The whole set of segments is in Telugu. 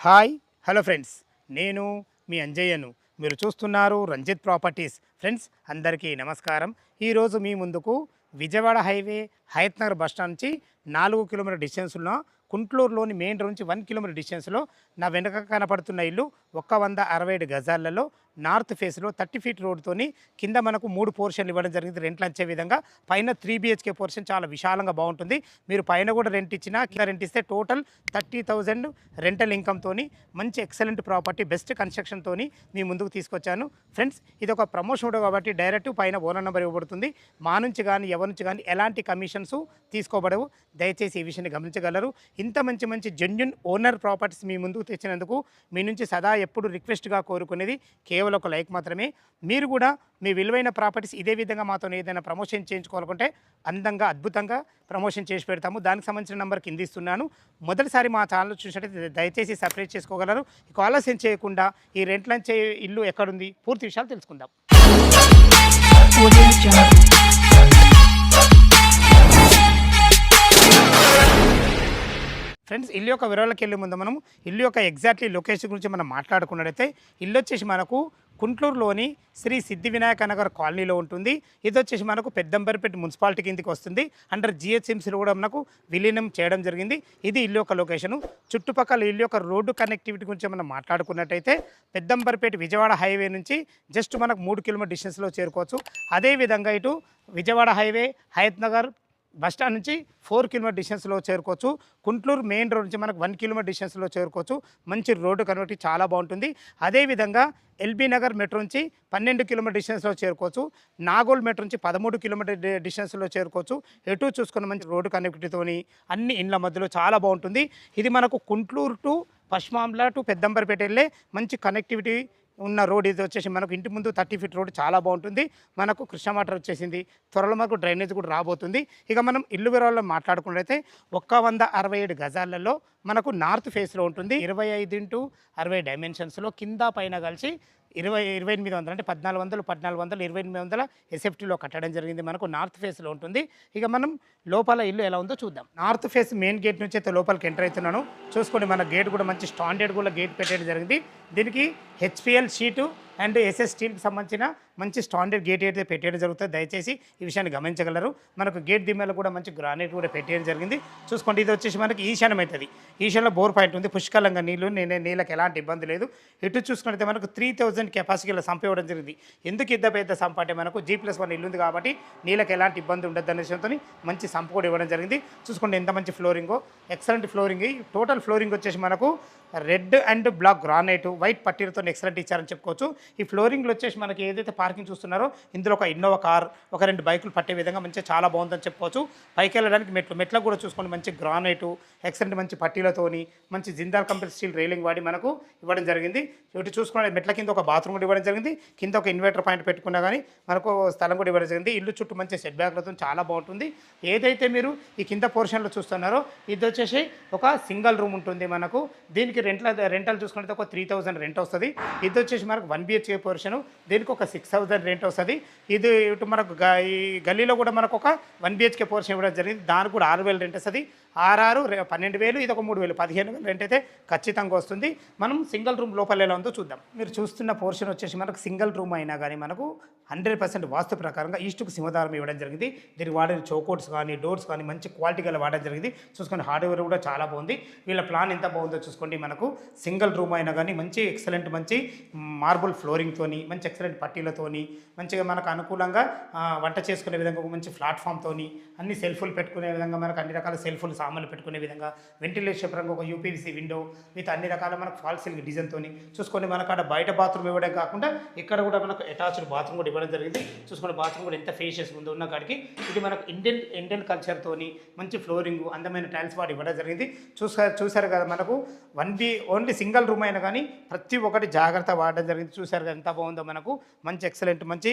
హాయ్ హలో ఫ్రెండ్స్, నేను మీ అంజయ్యను. మీరు చూస్తున్నారు రంజిత్ ప్రాపర్టీస్. ఫ్రెండ్స్ అందరికీ నమస్కారం. ఈరోజు మీ ముందుకు Vijayawada highway Hayathnagar bus stand నుంచి 4 కిలోమీటర్ డిస్టెన్స్లో కుంట్లూరులోని మెయిన్ రోడ్ నుంచి 1 కిలోమీటర్ డిస్టెన్స్లో నా వెనక కనపడుతున్న ఇల్లు 167 గజాలలో నార్త్ ఫేస్లో 30 ఫీట్ రోడ్తోని కింద మనకు 3 పోర్షన్లు ఇవ్వడం జరిగింది. రెంట్లు వచ్చే విధంగా పైన 3 BHK పోర్షన్ చాలా విశాలంగా బాగుంటుంది. మీరు పైన కూడా రెంట్ ఇచ్చినా కింద రెంట్ ఇస్తే టోటల్ 30,000 రెంటల్ ఇన్కమ్తోని మంచి ఎక్సలెంట్ ప్రాపర్టీ బెస్ట్ కన్స్ట్రక్షన్తోని మీ ముందుకు తీసుకొచ్చాను. ఫ్రెండ్స్ ఇది ఒక ప్రమోషన్ కాబట్టి డైరెక్ట్ పైన ఓనర్ నెంబర్ ఇవ్వబడుతుంది. మా నుంచి కానీ ఎవరి నుంచి కానీ ఎలాంటి కమిషన్స్ తీసుకోబడవు. దయచేసి ఈ విషయాన్ని గమనించగలరు. ఇంత మంచి మంచి జెన్యున్ ఓనర్ ప్రాపర్టీస్ మీ ముందుకు తెచ్చినందుకు మీ నుంచి సదా ఎప్పుడు రిక్వెస్ట్గా కోరుకునేది కేవలం ఒక లైక్ మాత్రమే. మీరు కూడా మీ విలువైన ప్రాపర్టీస్ ఇదే విధంగా మాతో ఏదైనా ప్రమోషన్ చేయించుకోవాలనుకుంటే అందంగా అద్భుతంగా ప్రమోషన్ చేసి పెడతాము. దానికి సంబంధించిన నెంబర్ కింద ఇస్తున్నాను. మొదటిసారి మా ఛానల్ చూసినట్టయితే దయచేసి సబ్స్క్రైబ్ చేసుకోగలరు. ఇక ఆలస్యం చేయకుండా ఈ రెంట్లంచే ఇల్లు ఎక్కడుంది పూర్తి విషయాలు తెలుసుకుందాం. ఫ్రెండ్స్ ఇల్లు యొక్క వివరాలకు వెళ్ళే ముందు మనం ఇల్లు యొక్క ఎగ్జాక్ట్లీ లొకేషన్ గురించి మనం మాట్లాడుకున్నట్టయితే ఇల్లు వచ్చేసి మనకు కుంట్లూరులోని శ్రీ సిద్ధి వినాయక నగర్ కాలనీలో ఉంటుంది. ఇది వచ్చేసి మనకు పెద్దంబరిపేట మున్సిపాలిటీ కిందకి వస్తుంది. అండర్ GHMCలో కూడా మనకు విలీనం చేయడం జరిగింది. ఇది ఇల్లు యొక్క లొకేషను. చుట్టుపక్కల ఇల్లు యొక్క రోడ్డు కనెక్టివిటీ గురించి మనం మాట్లాడుకున్నట్టయితే పెద్దంబరిపేట విజయవాడ హైవే నుంచి జస్ట్ మనకు 3 కిలోమీటర్ డిస్టెన్స్లో చేరుకోవచ్చు. అదేవిధంగా ఇటు విజయవాడ హైవే హయత్ నగర్ బస్టాండ్ నుంచి 4 కిలోమీటర్ డిస్టెన్స్లో చేరుకోవచ్చు. కుంట్లూరు మెయిన్ రోడ్ నుంచి మనకు 1 కిలోమీటర్ డిస్టెన్స్లో చేరుకోవచ్చు. మంచి రోడ్డు కనెక్టివిటీ చాలా బాగుంటుంది. అదేవిధంగా LB నగర్ మెట్రో నుంచి 12 కిలోమీటర్ డిస్టెన్స్లో చేరుకోవచ్చు. నాగోల్ మెట్రో నుంచి 13 కిలోమీటర్ డిస్టెన్స్లో చేరుకోవచ్చు. ఎటు చూసుకున్న మంచి రోడ్డు కనెక్టివిటీతోని అన్ని ఇండ్ల మధ్యలో చాలా బాగుంటుంది. ఇది మనకు కుంట్లూరు టు పశ్చిమాంల టు పెద్దంబరిపేట వెళ్ళే మంచి కనెక్టివిటీ ఉన్న రోడ్. ఇది వచ్చేసి మనకు ఇంటి ముందు 30 ఫీట్ రోడ్ చాలా బాగుంటుంది. మనకు కృష్ణ వాటర్ వచ్చేసింది. త్వరలో మనకు డ్రైనేజ్ కూడా రాబోతుంది. ఇక మనం ఇల్లు వివరాల్లో మాట్లాడుకున్నట్లయితే 167 గజాలలో మనకు నార్త్ ఫేస్లో ఉంటుంది. 25x60 డైమెన్షన్స్లో కింద పైన కలిసి 2800 అంటే 1400 2800 SFTలో కట్టడం జరిగింది. మనకు నార్త్ ఫేస్లో ఉంటుంది. ఇక మనం లోపల ఇల్లు ఎలా ఉందో చూద్దాం. నార్త్ ఫేస్ మెయిన్ గేట్ నుంచి అయితే లోపలికి ఎంటర్ అవుతున్నాను. చూసుకోండి, మన గేట్ కూడా మంచి స్టాండర్డ్ కూడా గేట్ పెట్టడం జరిగింది. దీనికి HPL షీటు అండ్ SS స్టీల్కి సంబంధించిన మంచి స్టాండర్డ్ గేట్ అయితే పెట్టేయడం జరుగుతుంది. దయచేసి ఈ విషయాన్ని గమనించగలరు. మనకు గేట్ దిమ్మలో కూడా మంచి గ్రానైట్ కూడా పెట్టేయడం జరిగింది. చూసుకోండి, ఇది వచ్చేసి మనకి ఈశాన్యం అవుతుంది. ఈశాన్యంలో బోర్ పాయింట్ ఉంది. పుష్కలంగా నీళ్ళకి ఎలాంటి ఇబ్బంది లేదు. ఇటు చూసుకుంటే మనకు 3000 కెపాసిటీలో సంప ఇవ్వడం జరిగింది. ఎందుకు ఇంత పెద్ద సంప అంటే మనకు G+1 ఇల్లు ఉంది కాబట్టి నీళ్ళకి ఎలాంటి ఇబ్బంది ఉండదు అనే విషయంతో మంచి సంప కూడా ఇవ్వడం జరిగింది. చూసుకోండి ఎంత మంచి ఫ్లోరింగో, ఎక్సలెంట్ ఫ్లోరింగ్. టోటల్ ఫ్లోరింగ్ వచ్చేసి మనకు red and black granite white పట్టీలతో ఎక్సలెంట్ ఇచ్చారని చెప్పుకోవచ్చు. ఈ ఫ్లోరింగ్లో వచ్చేసి మనకి ఏదైతే పార్కింగ్ చూస్తున్నారో ఇందులో ఒక ఇన్నోవా కార్, ఒక 2 బైకులు పట్టే విధంగా మంచిగా చాలా బాగుందని చెప్పుకోవచ్చు. పైకి వెళ్ళడానికి మెట్లకు కూడా చూసుకోండి మంచి గ్రానైట్ ఎక్సలెంట్ మంచి పట్టీలతోని మంచి జిందాల్ కంపెనీ స్టీల్ రైలింగ్ వాడి మనకు ఇవ్వడం జరిగింది. ఇటు చూసుకోండి మెట్ల కింద ఒక బాత్రూమ్ కూడా ఇవ్వడం జరిగింది. కింద ఒక ఇన్వర్టర్ పాయింట్ పెట్టుకున్నా కానీ మనకు స్థలం కూడా ఇవ్వడం జరిగింది. ఇల్లు చుట్టూ మంచి సెట్ బ్యాక్లతో చాలా బాగుంటుంది. ఏదైతే మీరు ఈ కింద పోర్షన్లో చూస్తున్నారో ఇది వచ్చేసి ఒక సింగిల్ రూమ్ ఉంటుంది. మనకు దీనికి రెంటల్ చూసుకుంటే ఒక 3000 రెంట్ వస్తుంది. ఇది వచ్చేసి మనకు 1 BHK పోర్షన్, దీనికి ఒక 6000 రెంట్ వస్తుంది. ఇది ఇటు మనకు ఈ గల్లీలో కూడా మనకు ఒక 1 BHK పోర్షన్ ఇవ్వడం జరిగింది. దానికి కూడా 6000 రెంట్ వస్తుంది. 12,000 ఇది ఒక 3,000 15,000 రెంట్ అయితే ఖచ్చితంగా వస్తుంది. మనం సింగిల్ రూమ్ లోపల ఎలా ఉందో చూద్దాం. మీరు చూస్తున్న పోర్షన్ వచ్చేసి మనకు సింగిల్ రూమ్ అయినా కానీ మనకు 100% వాస్తు ప్రకారంగా ఈస్ట్కు సింహదారం ఇవ్వడం జరిగింది. దీనికి వాడిన చౌకోట్స్ కానీ డోర్స్ కానీ మంచి క్వాలిటీ గల వాడడం జరిగింది. చూసుకోండి హార్డ్వేర్ కూడా చాలా బాగుంది. వీళ్ళ ప్లాన్ ఎంత బాగుందో చూసుకోండి. మనకు సింగిల్ రూమ్ అయినా కానీ మంచి ఎక్సలెంట్ మంచి మార్బుల్ ఫ్లోరింగ్తోని మంచి ఎక్సలెంట్ పట్టీలతోని మంచిగా మనకు అనుకూలంగా వంట చేసుకునే విధంగా ఒక మంచి ప్లాట్ఫామ్తోని అన్ని సెల్ఫ్లు పెట్టుకునే విధంగా మనకు అన్ని రకాల సెల్ఫ్లు సామాన్లు పెట్టుకునే విధంగా వెంటిలేషన్ పరంగా ఒక UPVC విండో విత్ అన్ని రకాల మనకు ఫాల్ సీలింగ్ డిజైన్తోని చూసుకొని మనకు అక్కడ బయట బాత్రూమ్ ఇవ్వడం కాకుండా ఇక్కడ కూడా మనకు అటాచ్డ్ బాత్రూమ్ కూడా ఇవ్వడం జరిగింది. చూసుకుని బాత్రూమ్ కూడా ఎంత ఫేషియస్ ఉందో ఉన్న కాడికి. ఇది మనకు ఇండియన్ కల్చర్తోని మంచి ఫ్లోరింగ్ అందమైన టైల్స్ వాడి ఇవ్వడం జరిగింది. చూసారు కదా మనకు ఓన్లీ సింగిల్ రూమ్ అయినా కానీ ప్రతి ఒక్కటి జాగ్రత్త వాడడం జరిగింది. చూసారు కదా ఎంత బాగుందో. మనకు మంచి ఎక్సలెంట్ మంచి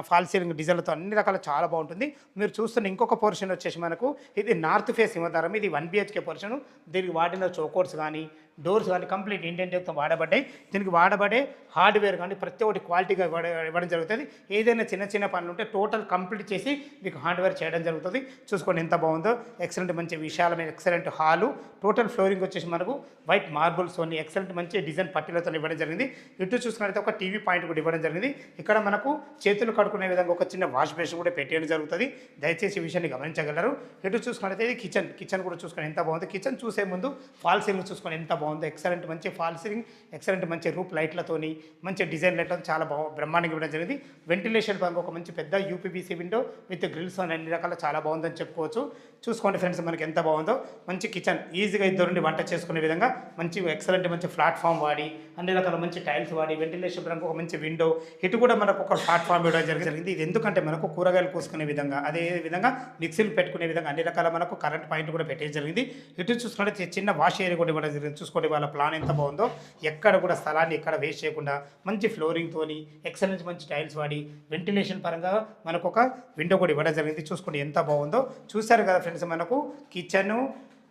ఫాల్ సీలింగ్ డిజైన్లతో అన్ని రకాల చాలా బాగుంటుంది. మీరు చూస్తున్న ఇంకొక పోర్షన్ వచ్చేసి మనకు ఇది నార్త్ ఫేస్ సింహదారం. ఇది 1 BHK పోర్షన్. దీనికి వాడిన చౌకోట్స్ కానీ డోర్స్ కానీ కంప్లీట్ ఇండియన్ టెక్తో వాడబడ్డాయి. దీనికి వాడబడే హార్డ్వేర్ కానీ ప్రతి ఒక్కటి క్వాలిటీగా ఇవ్వడం జరుగుతుంది. ఏదైనా చిన్న చిన్న పనులు ఉంటే టోటల్ కంప్లీట్ చేసి మీకు హార్డ్వేర్ చేయడం జరుగుతుంది. చూసుకోండి ఎంత బాగుందో, ఎక్సలెంట్ మంచి విశాలమైన ఎక్సలెంట్ హాలు. టోటల్ ఫ్లోరింగ్ వచ్చేసి మనకు వైట్ మార్బుల్స్తోని ఎక్సలెంట్ మంచి డిజైన్ పట్టీలతో ఇవ్వడం జరిగింది. ఇటు చూసుకున్నట్లయితే ఒక టీవీ పాయింట్ కూడా ఇవ్వడం జరిగింది. ఇక్కడ మనకు చేతులు కడుక్కునే విధంగా ఒక చిన్న వాష్ బేసిన్ కూడా పెట్టేయడం జరుగుతుంది. దయచేసి ఈ విషయాన్ని గమనించగలరు. ఇటు చూసుకున్నట్లయితే ఇది కిచెన్ కూడా చూసుకొని ఎంత బాగుంది. కిచెన్ చూసే ముందు ఫాల్ సీలింగ్ చూసుకొని ఎంత బాగుందో, ఎక్సలెంట్ మంచి ఫాల్ సీలింగ్, ఎక్సలెంట్ మంచి రూప్ లైట్లతోని మంచి డిజైన్ లైట్లతో చాలా బ్రహ్మాండంగా ఇవ్వడం జరిగింది. వెంటిలేషన్ పరంగా ఒక మంచి పెద్ద యూపీబీసీ విండో విత్ గ్రిల్స్ అన్ని రకాల చాలా బాగుందని చెప్పుకోవచ్చు. చూసుకోండి ఫ్రెండ్స్ మనకి ఎంత బాగుందో. మంచి కిచెన్, ఈజీగా ఇద్దరు నుండి వంట చేసుకునే విధంగా మంచి ఎక్సలెంట్ మంచి ప్లాట్ఫామ్ వాడి అన్ని రకాల మంచి టైల్స్ వాడి వెంటిలేషన్ పరంగా ఒక మంచి విండో, ఇటు కూడా మనకు ఒక ప్లాట్ఫామ్ ఇవ్వడం జరిగింది. ఇది ఎందుకంటే మనకు కూరగాయలు కోసుకునే విధంగా, అదే విధంగా మిక్సీలు పెట్టుకునే విధంగా అన్ని రకాల మనకు కరెంట్ పాయింట్ కూడా పెట్టేది జరిగింది. ఇటు చూసుకుంటే చిన్న వాష్ ఏరియా కూడా ఇవ్వడం జరిగింది. చూసుకోండి వాళ్ళ ప్లాన్ ఎంత బాగుందో. ఎక్కడ కూడా స్థలాన్ని ఎక్కడ వేస్ట్ చేయకుండా మంచి ఫ్లోరింగ్తోని ఎక్సలెంట్ మంచి టైల్స్ వాడి వెంటిలేషన్ పరంగా మనకు ఒక విండో కూడా ఇవ్వడం జరిగింది. చూసుకోండి ఎంత బాగుందో. చూశారు కదా ఫ్రెండ్స్, మనకు కిచెను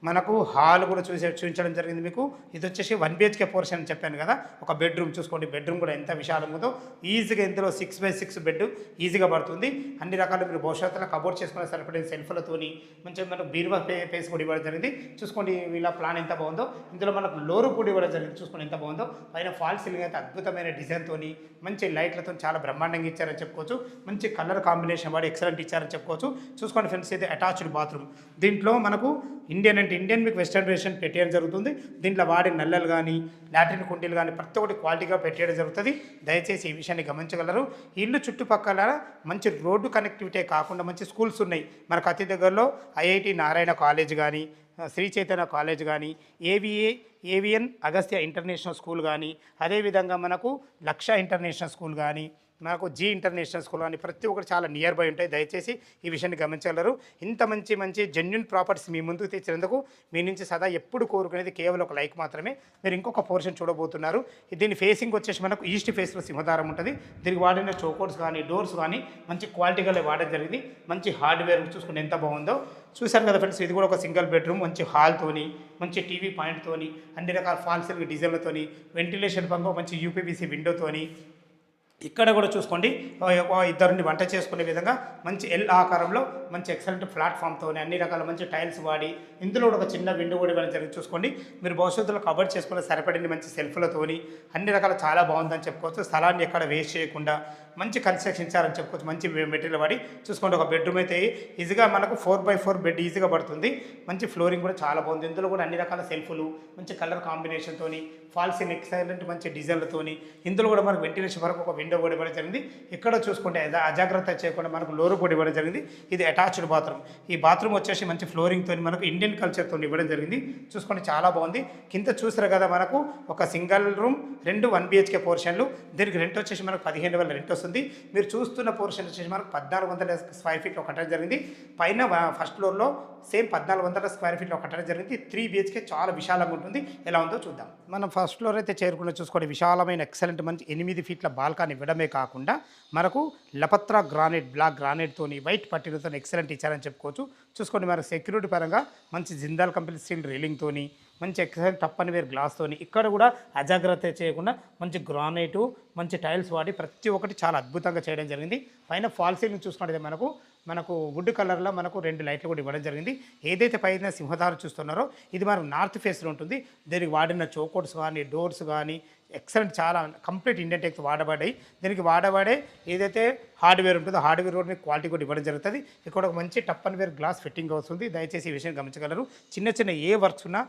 మనకు హాల్ కూడా చూపించడం జరిగింది మీకు. ఇది వచ్చేసి 1 BHK పోర్షన్ అని చెప్పాను కదా. ఒక బెడ్రూమ్ చూసుకోండి, బెడ్రూమ్ కూడా ఎంత విశాలంగా ఉందో. ఈజీగా ఇందులో 6x6 బెడ్ ఈజీగా పడుతుంది. అన్ని రకాలు మీరు భవిష్యత్తులో కబోర్డ్ చేసుకునే సరిపడిన సెల్ఫ్లతోని మంచిగా మనకు బీరువా పేస్ కూడా ఇవ్వడం జరిగింది. చూసుకోండి వీళ్ళ ప్లాన్ ఎంత బాగుందో. ఇందులో మనకు లోరు కూడా ఇవ్వడం జరిగింది. చూసుకోండి ఎంత బాగుందో. పైన ఫాల్ సీలింగ్ అయితే అద్భుతమైన డిజైన్తోని మంచి లైట్లతో చాలా బ్రహ్మాండంగా ఇచ్చారని చెప్పుకోవచ్చు. మంచి కలర్ కాంబినేషన్ వాడి ఎక్సలెంట్ ఇచ్చారని చెప్పుకోవచ్చు. చూసుకోండి ఫ్రెండ్స్, ఇది అటాచ్డ్ బాత్రూమ్. దీంట్లో మనకు ఇండియన్ మీకు వెస్టర్న్ వేషన్ పెట్టేయడం జరుగుతుంది. దీంట్లో వాడే నల్లలు కానీ లాట్రిన్ కుండీలు కానీ ప్రతి ఒక్కటి క్వాలిటీగా పెట్టేయడం జరుగుతుంది. దయచేసి ఈ విషయాన్ని గమనించగలరు. ఇల్లు చుట్టుపక్కల మంచి రోడ్డు కనెక్టివిటీ కాకుండా మంచి స్కూల్స్ ఉన్నాయి. మనకు అతి దగ్గరలో IIT నారాయణ కాలేజ్ కానీ, శ్రీ చైతన్య కాలేజ్ కానీ, ఏవిఎన్ అగస్త్య ఇంటర్నేషనల్ స్కూల్ కానీ, అదేవిధంగా మనకు లక్ష ఇంటర్నేషనల్ స్కూల్ కానీ, మనకు జీ ఇంటర్నేషనల్ స్కూల్ అని ప్రతి ఒక్కటి చాలా నియర్ బై ఉంటాయి. దయచేసి ఈ విషయాన్ని గమనించగలరు. ఇంత మంచి జెన్యున్ ప్రాపర్టీస్ మీ ముందుకు తెచ్చినందుకు మీ నుంచి సదా ఎప్పుడు కోరుకునేది కేవలం ఒక లైక్ మాత్రమే. మీరు ఇంకొక పోర్షన్ చూడబోతున్నారు. దీని ఫేసింగ్ వచ్చేసి మనకు ఈస్ట్ ఫేస్లో సింహదారం ఉంటుంది. దీనికి వాడిన చోకోట్స్ కానీ డోర్స్ కానీ మంచి క్వాలిటీగా వాడడం జరిగింది. మంచి హార్డ్వేర్ చూసుకుని ఎంత బాగుందో. చూశారు కదా ఫ్రెండ్స్, ఇది కూడా ఒక సింగిల్ బెడ్రూమ్ మంచి హాల్తోని మంచి టీవీ పాయింట్తోని అన్ని రకాల ఫాల్ సీలింగ్ డిజైన్లతోని వెంటిలేషన్ పరంగా మంచి యూపీవీసీ విండోతోని ఇక్కడ కూడా చూసుకోండి ఇద్దరిని వంట చేసుకునే విధంగా మంచి ఎల్ ఆకారంలో మంచి ఎక్సలెంట్ ప్లాట్ఫామ్తో అన్ని రకాల మంచి టైల్స్ వాడి ఇందులో కూడా ఒక చిన్న విండో కూడా ఇవ్వడం జరిగింది. చూసుకోండి మీరు భవిష్యత్తులో కవర్ చేసుకునే సరిపడిన మంచి సెల్ఫ్లతోని అన్ని రకాల చాలా బాగుందని చెప్పుకోవచ్చు. స్థలాన్ని ఎక్కడ వేస్ట్ చేయకుండా మంచి కన్స్ట్రక్షన్ ఇచ్చారని చెప్పుకోవచ్చు. మంచి మెటీరియల్ వాడి చూసుకోండి. ఒక బెడ్రూమ్ అయితే ఈజీగా మనకు 4x4 బెడ్ ఈజీగా పడుతుంది. మంచి ఫ్లోరింగ్ కూడా చాలా బాగుంది. ఇందులో కూడా అన్ని రకాల సెల్ఫ్లు మంచి కలర్ కాంబినేషన్తోని ఫాల్స్ ఇన్ ఎక్సలెంట్ మంచి డిజైన్లతోని ఇందులో కూడా మనకు వెంటిలేషన్ వరకు ఒక విండో కూడా ఇవ్వడం జరిగింది. ఇక్కడ చూసుకుంటే అజాగ్రత్త చేయకుండా మనకు లోరు కూడా ఇవ్వడం జరిగింది. ఇది అటాచ్డ్ బాత్రూమ్. ఈ బాత్రూమ్ వచ్చేసి మంచి ఫ్లోరింగ్తో మనకు ఇండియన్ కల్చర్తో ఇవ్వడం జరిగింది. చూసుకోండి చాలా బాగుంది. కింద చూసారు కదా మనకు ఒక సింగిల్ రూమ్ 2 1 BHK పోర్షన్లు. దీనికి రెంట్ వచ్చేసి మనకు 15,000 రెంట్ వస్తుంది. మీరు చూస్తున్న పోర్షన్ వచ్చేసి మనకు 1400 స్క్వేర్ ఫీట్లో కట్టడం జరిగింది. పైన ఫస్ట్ ఫ్లోర్లో సేమ్ 1400 స్క్వేర్ ఫీట్లో కట్టడం జరిగింది. 3 BHK చాలా విశాలంగా ఉంటుంది. ఎలా ఉందో చూద్దాం. మనం ఫస్ట్ ఫ్లోర్ అయితే చేరుకున్న చూసుకోండి. విశాలమైన ఎక్సలెంట్ మంచి 8 ఫీట్ల బాల్కనీ ఇవ్వడమే కాకుండా మనకు లపత్రా గ్రానైట్ బ్లాక్ గ్రానైట్తోని వైట్ పట్టీలతో ఎక్సలెంట్ ఇచ్చారని చెప్పుకోవచ్చు. చూసుకోండి మనకు సెక్యూరిటీ పరంగా మంచి జిందాల్ కంపెనీ స్టీల్ రీలింగ్తోని మంచి ఎక్సలెంట్ టప్పని వేర్ గ్లాస్తోని ఇక్కడ కూడా అజాగ్రత్త చేయకుండా మంచి గ్రానైటు మంచి టైల్స్ వాడి ప్రతి ఒక్కటి చాలా అద్భుతంగా చేయడం జరిగింది. పైన ఫాల్ సీలింగ్ చూసుకుంటే మనకు వుడ్ కలర్లో మనకు 2 లైట్లు కూడా ఇవ్వడం జరిగింది. ఏదైతే పైన సింహదారు చూస్తున్నారో ఇది మనకు నార్త్ ఫేస్లో ఉంటుంది. దీనికి వాడిన చోకోట్స్ కానీ డోర్స్ కానీ ఎక్సలెంట్ చాలా కంప్లీట్ ఇండియన్ టెక్ వాడబడ్డాయి. దీనికి వాడబడే ఏదైతే హార్డ్వేర్ ఉంటుందో హార్డ్వేర్ కూడా మీకు క్వాలిటీ కూడా ఇవ్వడం జరుగుతుంది. ఇక్కడ ఒక మంచి టప్ అండ్ వేర్ గ్లాస్ ఫిట్టింగ్ అవుతుంది. దయచేసి ఈ విషయం గమనించగలరు. చిన్న ఏ వర్క్స్ ఉన్నా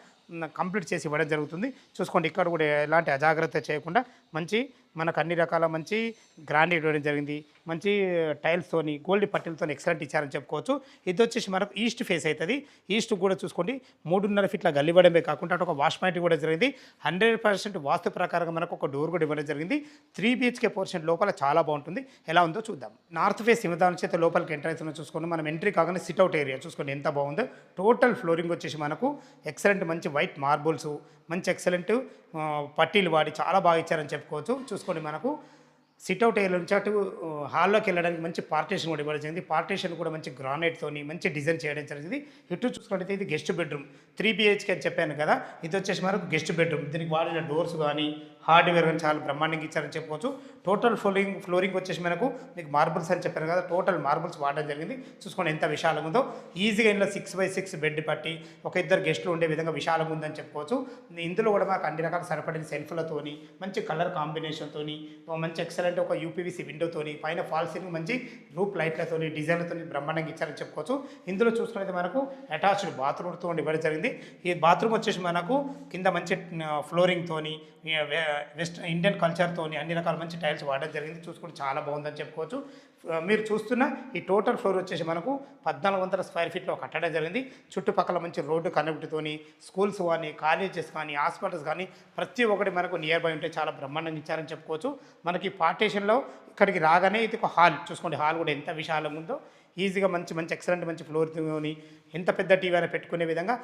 కంప్లీట్ చేసి ఇవ్వడం జరుగుతుంది. చూసుకోండి ఇక్కడ కూడా ఎలాంటి అజాగ్రత్త చేయకుండా మంచి మనకు అన్ని రకాల మంచి గ్రాండ్ ఇవ్వడం జరిగింది. మంచి టైల్స్తోని గోల్డ్ పట్టీలతో ఎక్సలెంట్ ఇచ్చారని చెప్పుకోవచ్చు. ఇది వచ్చేసి మనకు ఈస్ట్ ఫేస్ అవుతుంది. ఈస్ట్ కూడా చూసుకోండి 3.5 ఫీట్ల గల్లి ఇవ్వడమే కాకుండా అటు ఒక వాష్ పాయింట్ కూడా జరిగింది. 100% వాస్తు ప్రకారంగా మనకు ఒక డోర్ కూడా ఇవ్వడం జరిగింది. 3 BHK పోర్షన్ లోపల చాలా బాగుంటుంది. ఎలా ఉందో చూద్దాం. నార్త్ ఫేస్ సింహదానం చేత లోపలికి ఎంటర్ అవుతున్న చూసుకోండి. మనం ఎంట్రీ కాగానే సిట్అవుట్ ఏరియా చూసుకోండి ఎంత బాగుందో. టోటల్ ఫ్లోరింగ్ వచ్చేసి మనకు ఎక్సలెంట్ మంచి వైట్ మార్బుల్స్ మంచి ఎక్సలెంట్ పట్టీలు వాడి చాలా బాగా ఇచ్చారని చెప్పుకోవచ్చు. చూసుకోండి మనకు సిట్అవుట్ ఏరియా నుంచి అటు హాల్లోకి వెళ్ళడానికి మంచి పార్టీషన్ కూడా ఇవ్వడం జరిగింది. పార్టీషన్ కూడా మంచి గ్రానైట్‌తోని మంచి డిజైన్ చేయడం జరిగింది. ఇటు చూసుకున్నట్టయితే ఇది గెస్ట్ బెడ్‌రూమ్. 3 బీహెచ్‌కే అని చెప్పాను కదా! ఇది వచ్చేసి మనకు గెస్ట్ బెడ్‌రూమ్. దీనికి వాడిన డోర్స్ గానీ, హార్డ్‌వేర్ గానీ చాలా బ్రహ్మాండంగా ఇచ్చారని చెప్పుకోవచ్చు. టోటల్ ఫ్లోరింగ్ వచ్చేసి మనకు మీకు మార్బుల్స్ అని చెప్పాను కదా! టోటల్ మార్బుల్స్ వాడడం జరిగింది. చూసుకోండి ఎంత విశాలంగా ఉందో. ఈజీగా ఇందులో 6x6 బెడ్ పట్టి ఒక ఇద్దరు గెస్టులు ఉండే విధంగా విశాలంగా ఉందని చెప్పుకోవచ్చు. ఇందులో కూడా మనకు అన్ని రకాల సరిపడిన సెల్ఫ్‌లతోని, మంచి కలర్ కాంబినేషన్‌తోని, మంచి ఎక్సలెంట్ ఒక యూపీవీసీ విండోతోని, పైన ఫాల్ సీలింగ్ మంచి రూప్ లైట్లతోని, డిజైన్లతోని బ్రహ్మాండంగా ఇచ్చారని చెప్పుకోవచ్చు. ఇందులో చూసుకున్నైతే మనకు అటాచ్డ్ బాత్రూమ్తో ఇవ్వడం జరిగింది. ఈ బాత్రూమ్ వచ్చేసి మనకు కింద మంచి ఫ్లోరింగ్తోని, వెస్ట్ ఇండియన్ కల్చర్తోని అన్ని రకాల మంచి టైల్స్ వాడడం జరిగింది. చూసుకుంటే చాలా బాగుందని చెప్పుకోవచ్చు. మీరు చూస్తున్న ఈ టోటల్ ఫ్లోర్ వచ్చేసి మనకు 1400 స్క్వేర్ ఫీట్లో కట్టడం జరిగింది. చుట్టుపక్కల మంచి రోడ్డు కనెక్టివ్తోని స్కూల్స్ కానీ, కాలేజెస్ కానీ, హాస్పిటల్స్ కానీ ప్రతి ఒక్కటి మనకు నియర్ బై ఉంటే చాలా బ్రహ్మాండంగా ఇచ్చారని చెప్పుకోవచ్చు. మనకి పార్టీషన్లో ఇక్కడికి రాగానే ఇది ఒక హాల్. చూసుకోండి హాల్ కూడా ఎంత విశాలంగా ఉందో. ఈజీగా మంచి ఎక్సలెంట్ మంచి ఫ్లోర్తోని ఎంత పెద్ద టీవీ అయినా పెట్టుకునే విధంగా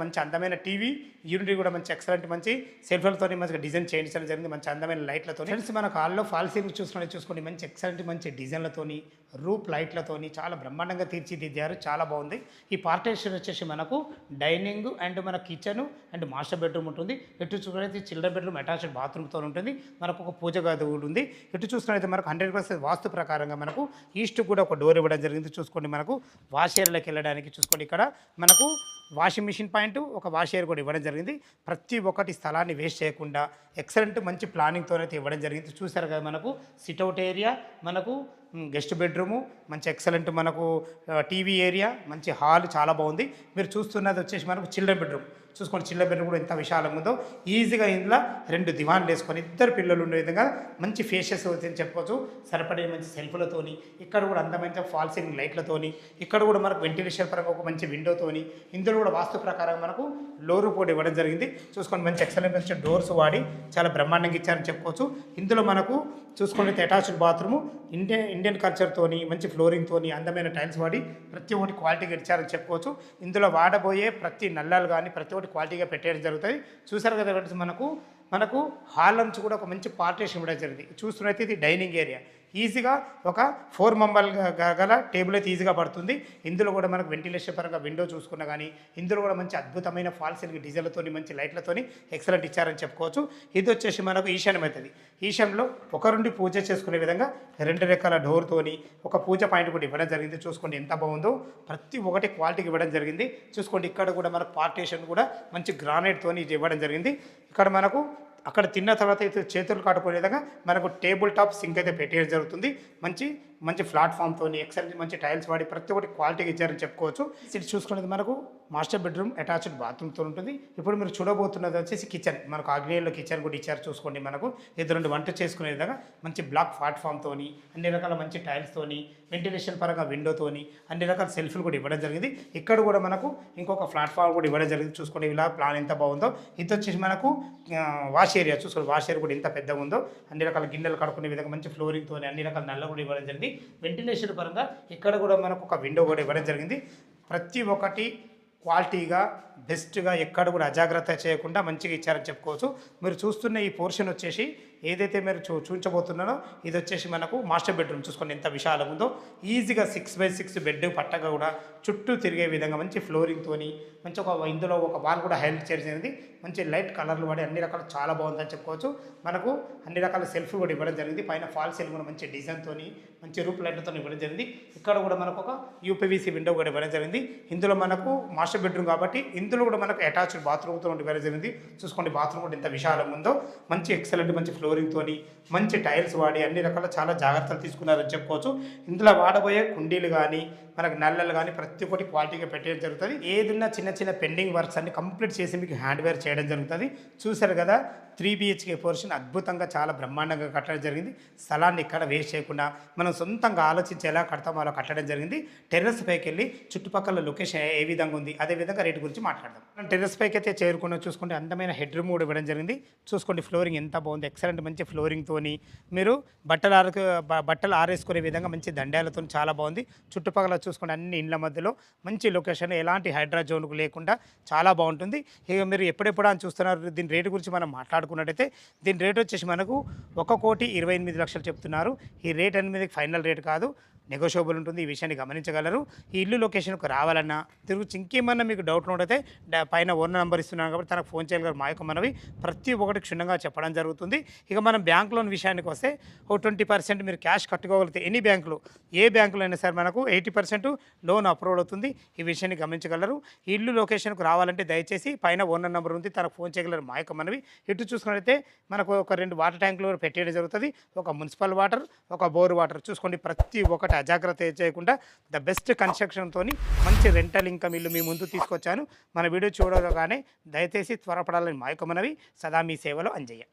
మంచి అందమైన టీవీ యూనిట్ కూడా మంచి ఎక్సలెంట్ మంచి సెల్ఫ్లతో మంచిగా డిజైన్ చేయించడం జరిగింది. మంచి అందమైన లైట్లతో ఫ్రెండ్స్ మన హాల్లో ఫాల్ సీలింగ్ చూసుకోండి మంచి ఎక్సలెంట్ మంచి డిజైన్లతోని రూప్ లైట్లతోని చాలా బ్రహ్మాండంగా తీర్చిదిద్దారు. చాలా బాగుంది. ఈ పార్టీషన్ వచ్చేసి మనకు డైనింగ్ అండ్ మన కిచెన్ అండ్ మాస్టర్ బెడ్రూమ్ ఉంటుంది. ఇటు చూసుకున్నైతే చిల్డ్రన్ బెడ్రూమ్ అటాచ్డ్ బాత్రూమ్తో ఉంటుంది. మనకు ఒక పూజ గది కూడా ఉంది. ఇటు చూసుకున్నైతే మనకు 100% వాస్తు ప్రకారంగా మనకు ఈస్ట్ కూడా ఒక డోర్ ఇవ్వడం జరిగింది. చూసుకోండి మనకు వాష్ ఏరియాలోకి వెళ్ళడానికి చూసుకోండి ఇక్కడ మనకు వాషింగ్ మిషన్ పాయింట్ ఒక వాష్ ఏరియా కూడా ఇవ్వడం జరిగింది. ప్రతి ఒక్కటి స్థలాన్ని వేస్ట్ చేయకుండా ఎక్సలెంట్ మంచి ప్లానింగ్తో అయితే ఇవ్వడం జరిగింది. చూసారు కదా మనకు సిట్అవుట్ ఏరియా, మనకు గెస్ట్ బెడ్రూము, మంచి ఎక్సలెంట్ మనకు టీవీ ఏరియా, మంచి హాల్ చాలా బాగుంది. మీరు చూస్తున్నది వచ్చేసి మనకు చిల్డ్రన్ బెడ్రూమ్. చూసుకోండి చిల్డ్రన్ బెడ్రూమ్ కూడా ఎంత విశాలంగా ఉందో. ఈజీగా ఇందులో 2 దివాన్లు వేసుకొని ఇద్దరు పిల్లలు ఉండే విధంగా మంచి ఫేషియస్ అవుతుంది చెప్పవచ్చు. సరిపడే మంచి సెల్ఫ్లతోని, ఇక్కడ కూడా అందమైన ఫాల్ సీలింగ్ లైట్లతోని, ఇక్కడ కూడా మనకు వెంటిలేషన్ పరంగా ఒక మంచి విండోతోని, ఇందులో కూడా వాస్తు ప్రకారం మనకు లోరు కూడా ఇవ్వడం జరిగింది. చూసుకోండి మంచి ఎక్సలెంట్ మంచి డోర్స్ వాడి చాలా బ్రహ్మాండంగా ఇచ్చారని చెప్పుకోవచ్చు. ఇందులో మనకు చూసుకుంటే అటాచ్డ్ బాత్రూము ఇండియన్ కల్చర్తోని మంచి ఫ్లోరింగ్తోని అందమైన టైల్స్ వాడి ప్రతి ఒక్కటి క్వాలిటీగా ఇచ్చారని చెప్పుకోవచ్చు. ఇందులో వాడబోయే ప్రతి నల్లాలు కానీ ప్రతి ఒక్కటి క్వాలిటీగా పెట్టేయడం జరుగుతుంది. చూసారు కదా మనకు హాల్ నుంచి కూడా ఒక మంచి పార్టీషన్ ఇవ్వడం జరిగింది. చూస్తున్నైతే ఇది డైనింగ్ ఏరియా. ఈజీగా ఒక 4 మెంబర్ గల టేబుల్ అయితే ఈజీగా పడుతుంది. ఇందులో కూడా మనకు వెంటిలేషన్ పరంగా విండో చూసుకున్నా కానీ ఇందులో కూడా మంచి అద్భుతమైన ఫాల్ సీలింగ్ డిజైన్లతోని మంచి లైట్లతోని ఎక్సలెంట్ ఇచ్చారని చెప్పుకోవచ్చు. ఇది వచ్చేసి మనకు ఈశాన్యం అవుతుంది. ఈశాన్యంలో ఒకరుండి పూజ చేసుకునే విధంగా 2 రకాల డోర్తోని ఒక పూజ పాయింట్ కూడా ఇవ్వడం జరిగింది. చూసుకోండి ఎంత బాగుందో. ప్రతి ఒక్కటి క్వాలిటీకి ఇవ్వడం జరిగింది. చూసుకోండి ఇక్కడ కూడా మనకు పార్టీషన్ కూడా మంచి గ్రానైట్తోని ఇది ఇవ్వడం జరిగింది. ఇక్కడ మనకు అక్కడ తిన్న తర్వాత అయితే చేతులు కట్టుకునే విధంగా మనకు టేబుల్ టాప్ సింక్ అయితే పెట్టేయడం జరుగుతుంది. మంచి ప్లాట్ఫామ్తో ఎక్సలెంట్ మంచి టైల్స్ వాడి ప్రతి ఒక్కటి క్వాలిటీగా ఇచ్చారని చెప్పుకోవచ్చు. ఇది చూసుకునేది మనకు మాస్టర్ బెడ్రూమ్ అటాచ్డ్ బాత్రూమ్తో ఉంటుంది. ఇప్పుడు మీరు చూడబోతున్నది వచ్చేసి కిచెన్. మనకు ఆగ్నేయంలో కిచెన్ కూడా ఇచ్చారు. చూసుకోండి మనకు 2 వంట చేసుకునే విధంగా మంచి బ్లాక్ ప్లాట్ఫామ్తోని అన్ని రకాల మంచి టైల్స్తోని వెంటిలేషన్ పరంగా విండోతోని అన్ని రకాల సెల్ఫ్లు కూడా ఇవ్వడం జరిగింది. ఇక్కడ కూడా మనకు ఇంకొక ప్లాట్ఫామ్ కూడా ఇవ్వడం జరిగింది. చూసుకోండి ఇలా ప్లాన్ ఎంత బాగుందో. ఇది వచ్చేసి మనకు వాష్ ఏరియా. చూసుకోండి వాష్ ఏరియా కూడా ఎంత పెద్దగా ఉందో. అన్ని రకాల గిన్నెలు కడుక్కునే విధంగా మంచి ఫ్లోరింగ్తో అన్ని రకాల నల్ల కూడా ఇవ్వడం జరిగింది. వెంటిలేషన్ పరంగా ఇక్కడ కూడా మనకు ఒక విండో కూడా ఇవ్వడం జరిగింది. ప్రతి ఒక్కటి క్వాలిటీగా బెస్ట్గా ఎక్కడ కూడా అజాగ్రత్త చేయకుండా మంచిగా ఇచ్చారని చెప్పుకోవచ్చు. మీరు చూస్తున్న ఈ పోర్షన్ వచ్చేసి ఏదైతే మీరు చూపించబోతున్నారో ఇది వచ్చేసి మనకు మాస్టర్ బెడ్రూమ్. చూసుకోండి ఎంత విశాలంగా ఉందో. ఈజీగా 6x6 బెడ్ పట్టగా కూడా చుట్టూ తిరిగే విధంగా మంచి ఫ్లోరింగ్తోని మంచి ఇందులో ఒక వాల్ కూడా హైలైట్ చేసింది. మంచి లైట్ కలర్లు వాడి అన్ని రకాలు చాలా బాగుందని చెప్పుకోవచ్చు. మనకు అన్ని రకాల సెల్ఫ్ కూడా ఇవ్వడం జరిగింది. పైన ఫాల్ సీలింగ్ కూడా మంచి డిజైన్తోని మంచి రూప్ లైట్లతో ఇవ్వడం జరిగింది. ఇక్కడ కూడా మనకు ఒక యూపీవీసీ విండో కూడా ఇవ్వడం జరిగింది. ఇందులో మనకు మాస్టర్ బెడ్రూమ్ కాబట్టి ఇందులో కూడా మనకు అటాచ్డ్ బాత్రూమ్తో ఇవ్వడం జరిగింది. చూసుకోండి బాత్రూమ్ కూడా ఎంత విశాలంగా ఉందో. మంచి ఎక్సలెంట్ మంచి ఫ్లోరింగ్తోని మంచి టైల్స్ వాడి అన్ని రకాల చాలా జాగ్రత్తలు తీసుకున్నారని చెప్పుకోవచ్చు. ఇందులో వాడబోయే కుండీలు కానీ మనకు నల్లలు కానీ ప్రతి ఒక్కటి క్వాలిటీగా పెట్టడం జరుగుతుంది. ఏదన్నా చిన్న పెండింగ్ వర్క్స్ అన్ని కంప్లీట్ చేసి మీకు హ్యాండ్వేర్ చేయడం జరుగుతుంది. చూసారు కదా 3 BHK పోర్షన్ అద్భుతంగా చాలా బ్రహ్మాండంగా కట్టడం జరిగింది. స్థలాన్ని ఇక్కడ వేస్ట్ చేయకుండా మనం సొంతంగా ఆలోచించి ఎలా కడతామో అలా కట్టడం జరిగింది. టెర్రస్ పైకి వెళ్ళి చుట్టుపక్కల లొకేషన్ ఏ విధంగా ఉంది అదే విధంగా రేటు గురించి మాట్లాడదాం. మనం టెర్రస్ పైకి అయితే చేరుకున్న చూసుకుంటే అందమైన హెడ్ రూమ్ కూడా ఇవ్వడం జరిగింది. చూసుకోండి ఫ్లోరింగ్ ఎంత బాగుంది, ఎక్సలెంట్ మంచి ఫ్లోరింగ్తోని మీరు బట్టలు ఆరేసుకునే విధంగా మంచి దండాలతో చాలా బాగుంది. చుట్టుపక్కల చూసుకోండి అన్ని ఇండ్ల మధ్యలో మంచి లొకేషన్, ఎలాంటి హైడ్రా జోన్కు లేకుండా చాలా బాగుంటుంది. ఇక మీరు ఎప్పుడెప్పుడు అని చూస్తున్నారు. దీని రేటు గురించి మనం మాట్లాడుకున్నట్టయితే దీని రేట్ వచ్చేసి మనకు 1,28,00,000 చెప్తున్నారు. ఈ రేట్ అనేది ఫైనల్ రేట్ కాదు, నెగోషియబుల్ ఉంటుంది. ఈ విషయాన్ని గమనించగలరు. ఈ ఇల్లు లొకేషన్కు రావాలన్నా తిరిగి ఇంకేమన్నా మీకు డౌట్ ఉన్నట్టయితే పైన ఓనర్ నెంబర్ ఇస్తున్నాను కాబట్టి తనకు ఫోన్ చేయగలరు. మా యొక్క మనవి ప్రతి ఒక్కటి క్షుణ్ణంగా చెప్పడం జరుగుతుంది. ఇక మనం బ్యాంక్ లోన్ విషయానికి వస్తే ఓ 20% మీరు క్యాష్ కట్టుకోగలిగితే ఎనీ బ్యాంకులు ఏ బ్యాంకులో అయినా సరే మనకు 80% లోన్ అప్రూవల్ అవుతుంది. ఈ విషయాన్ని గమనించగలరు. ఈ ఇల్లు లొకేషన్కు రావాలంటే దయచేసి పైన ఓనర్ నెంబర్ ఉంది, తనకు ఫోన్ చేయగలరు. మా యొక్క మనవి ఇటు చూసుకున్నట్టయితే మనకు ఒక 2 వాటర్ ట్యాంకులు పెట్టేయడం జరుగుతుంది. ఒక మున్సిపల్ వాటర్, ఒక బోర్ వాటర్. చూసుకోండి ప్రతి ఒక్కటి అజాగ్రత్త చేయకుండా ద బెస్ట్ కన్స్ట్రక్షన్తో మంచి రెంటల్ ఇన్కమ్ ఇల్లు మీ ముందు తీసుకొచ్చాను. మన వీడియో చూడగానే దయచేసి త్వరపడాలని మా యొక్క మనవి. సదా మీ సేవలో అంజయ్య.